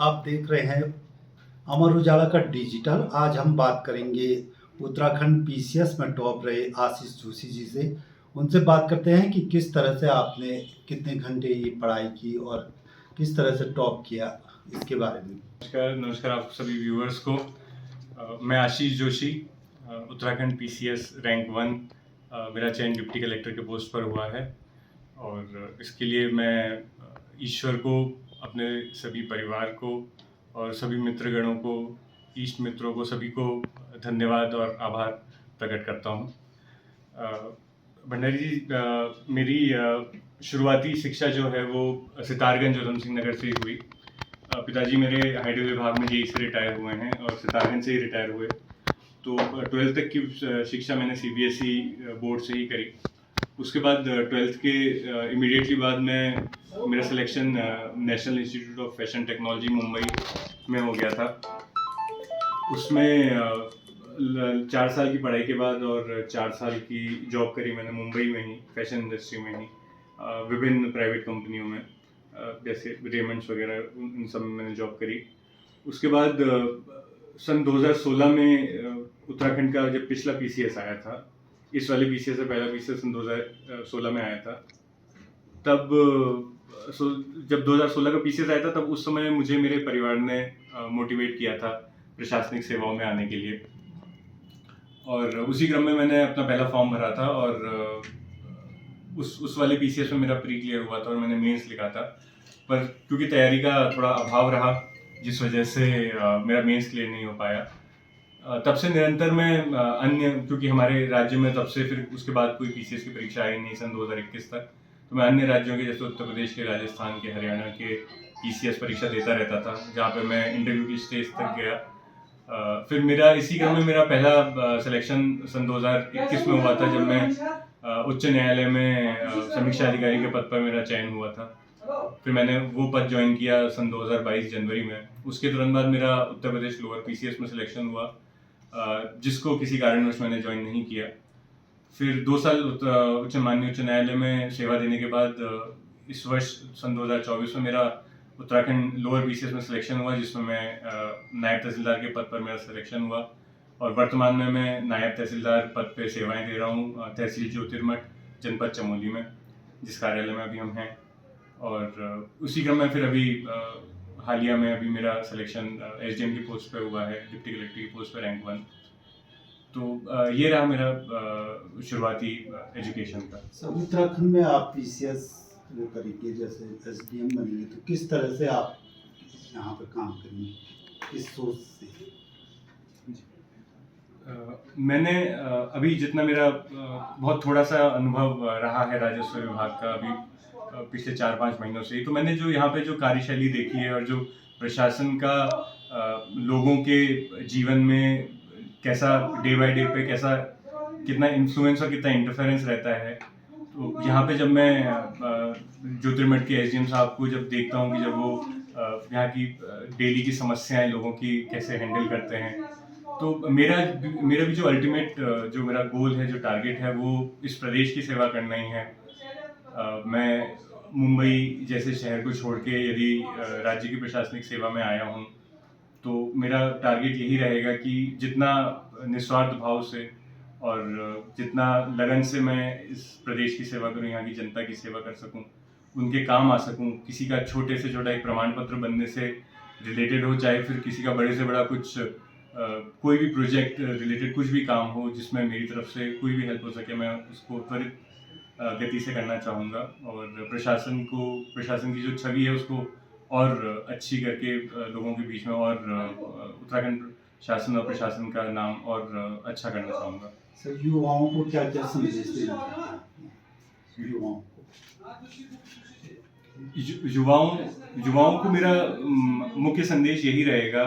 आप देख रहे हैं अमर उजाला का डिजिटल। आज हम बात करेंगे उत्तराखंड पीसीएस में टॉप रहे आशीष जोशी जी से। उनसे बात करते हैं कि किस तरह से आपने कितने घंटे ये पढ़ाई की और किस तरह से टॉप किया, इसके बारे में। नमस्कार नमस्कार आप सभी व्यूअर्स को। मैं आशीष जोशी, उत्तराखंड पीसीएस रैंक 1 मेरा चयन डिप्टी कलेक्टर के पोस्ट पर हुआ है और इसके लिए मैं ईश्वर को, अपने सभी परिवार को और सभी मित्रगणों को, इष्ट मित्रों को, सभी को धन्यवाद और आभार प्रकट करता हूँ। भंडारी जी, मेरी शुरुआती शिक्षा जो है वो सितारगंज उधम सिंह नगर से ही हुई। पिताजी मेरे हाईडे विभाग में जेई से रिटायर हुए हैं और सितारगंज से ही रिटायर हुए। तो 12th तक की शिक्षा मैंने सीबीएसई बोर्ड से ही करी। उसके बाद 12th के इमीडिएटली बाद मेरा selection national institute of fashion technology Mumbai में हो गया था। उसमें 4 साल की पढ़ाई के बाद और 4 साल की जॉब करी मैंने मुंबई में ही, फैशन इंडस्ट्री में ही, विभिन्न प्राइवेट कंपनियों में, जैसे रेमंड्स वगैरह, इन सब में मैंने जॉब करी। उसके बाद सन 2016 में उत्तराखंड का जब पिछला पीसीएस आया था, इस वाले पीसीएस से पहला पीसीएस सन 2016 में आया था, तब जब 2016 का पीसीएस आया था तब उस समय मुझे मेरे परिवार ने मोटिवेट किया था प्रशासनिक सेवाओं में आने के लिए। और उसी क्रम में मैंने अपना पहला फॉर्म भरा था और उस वाले पीसीएस में मेरा प्री क्लियर हुआ था और मैंने मेंस लिखा था, पर क्योंकि तैयारी का थोड़ा अभाव रहा जिस वजह से मेरा मेंस क्लियर नहीं हो पाया। तब से निरंतर मैं अन्य, क्योंकि हमारे राज्य में तब से फिर उसके बाद कोई पीसीएस की परीक्षा आई नहीं सन 2021 तक, तो मैं अन्य राज्यों के जैसे उत्तर प्रदेश के, राजस्थान के, हरियाणा के पीसीएस परीक्षा देता रहता था, जहाँ पे मैं इंटरव्यू की स्टेज तक गया। फिर मेरा इसी क्रम में मेरा पहला सिलेक्शन सन 2021 में हुआ था, जब मैं उच्च न्यायालय में समीक्षा अधिकारी के पद पर मेरा चयन हुआ था। फिर मैंने वो पद ज्वाइन किया सन 2022 जनवरी में। उसके तुरंत बाद मेरा उत्तर प्रदेश लोअर पीसीएस में सिलेक्शन हुआ, जिसको किसी कारणवश मैंने ज्वाइन नहीं किया। फिर 2 साल माननीय उच्च न्यायालय में सेवा देने के बाद इस वर्ष सन 2024 में मेरा उत्तराखंड लोअर पीसीएस में सिलेक्शन हुआ, जिसमें मैं नायब तहसीलदार के पद पर मेरा सिलेक्शन हुआ और वर्तमान में मैं नायब तहसीलदार पद पे सेवाएं दे रहा हूँ तहसील ज्योतिर्मठ, जनपद चमोली में, जिस कार्यालय में अभी हम हैं। और उसी क्रम में फिर अभी हालिया में अभी मेरा सिलेक्शन एसडीएम की पोस्ट पे हुआ है, डिप्टी कलेक्टर की पोस्ट पे रैंक 1। तो ये रहा मेरा शुरुआती एजुकेशन का। उत्तराखंड में आप पीसीएस वो करेंगे, जैसे एसडीएम बनेंगे, तो किस तरह से आप यहाँ पर काम करेंगे, किस सोच से? मैंने अभी जितना मेरा बहुत थोड़ा सा अनुभव रहा है राजस्व विभाग का, अभी पिछले 4-5 महीनों से ही, तो मैंने जो यहाँ पे जो कार्यशैली देखी है और जो प्रशासन का लोगों के जीवन में कैसा डे बाय डे पे कैसा कितना इन्फ्लुएंस और कितना इंटरफेरेंस रहता है, तो यहाँ पे जब मैं ज्योतिर्मठ के एसडीएम साहब को जब देखता हूँ कि जब वो यहाँ की डेली की समस्याएं लोगों की कैसे हैंडल करते हैं, तो मेरा भी जो अल्टीमेट जो मेरा गोल है, जो टारगेट है, वो इस प्रदेश की सेवा करना ही है। मैं मुंबई जैसे शहर को छोड़ के यदि राज्य की प्रशासनिक सेवा में आया हूँ, तो मेरा टारगेट यही रहेगा कि जितना निस्वार्थ भाव से और जितना लगन से मैं इस प्रदेश की सेवा करूँ, यहाँ की जनता की सेवा कर सकूँ, उनके काम आ सकूँ। किसी का छोटे से छोटा एक प्रमाण पत्र बनने से रिलेटेड हो, चाहे फिर किसी का बड़े से बड़ा कुछ कोई भी प्रोजेक्ट रिलेटेड कुछ भी काम हो जिसमें मेरी तरफ से कोई भी हेल्प हो सके, मैं उसको त्वरित गति से करना चाहूँगा और प्रशासन की जो छवि है उसको और अच्छी करके लोगों के बीच में और उत्तराखंड शासन और प्रशासन का नाम और अच्छा करना चाहूँगा। सर, युवाओं को क्या क्या संदेश देना चाहते हैं? युवाओं को मेरा मुख्य संदेश यही रहेगा,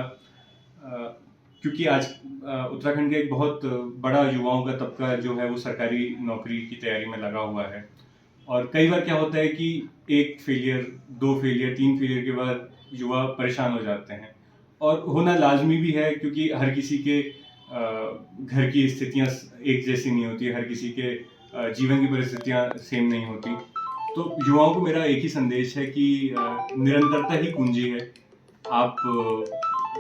क्योंकि आज उत्तराखंड का एक बहुत बड़ा युवाओं का तबका जो है वो सरकारी नौकरी की तैयारी में लगा हुआ है। और कई बार क्या होता है कि 1 फेलियर, 2 फेलियर, 3 फेलियर के बाद युवा परेशान हो जाते हैं, और होना लाजमी भी है, क्योंकि हर किसी के घर की स्थितियां एक जैसी नहीं होती, हर किसी के जीवन की परिस्थितियां सेम नहीं होती। तो युवाओं को मेरा एक ही संदेश है कि निरंतरता ही कुंजी है। आप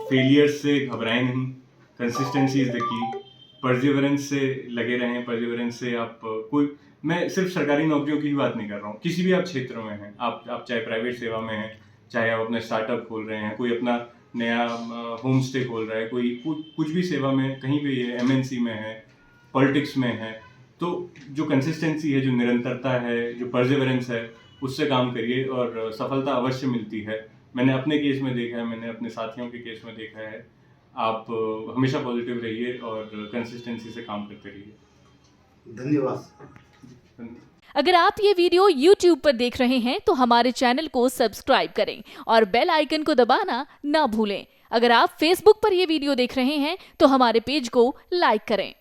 फेलियर से घबराएं नहीं, consistency is the key, perseverance से लगे रहें, परसिवरेंस से आप मैं सिर्फ सरकारी नौकरियों की ही बात नहीं कर रहा हूँ, किसी भी आप क्षेत्र में हैं, आप चाहे प्राइवेट सेवा में हैं, चाहे आप अपना स्टार्टअप खोल रहे हैं, कोई अपना नया होम स्टे खोल रहा है, कोई कुछ भी सेवा में कहीं पे ये MNC में है, पॉलिटिक्स में है, तो जो कंसिस्टेंसी है, जो निरंतरता है, जो परसिवरेंस है, उससे काम करिए और सफलता अवश्य मिलती है। मैंने अपने केस में देखा है, मैंने अपने साथियों के केस में देखा है। आप हमेशा पॉजिटिव रहिए और कंसिस्टेंसी से काम करते रहिए। धन्यवाद। अगर आप ये वीडियो YouTube पर देख रहे हैं तो हमारे चैनल को सब्सक्राइब करें और बेल आइकन को दबाना ना भूलें। अगर आप Facebook पर ये वीडियो देख रहे हैं तो हमारे पेज को लाइक करें।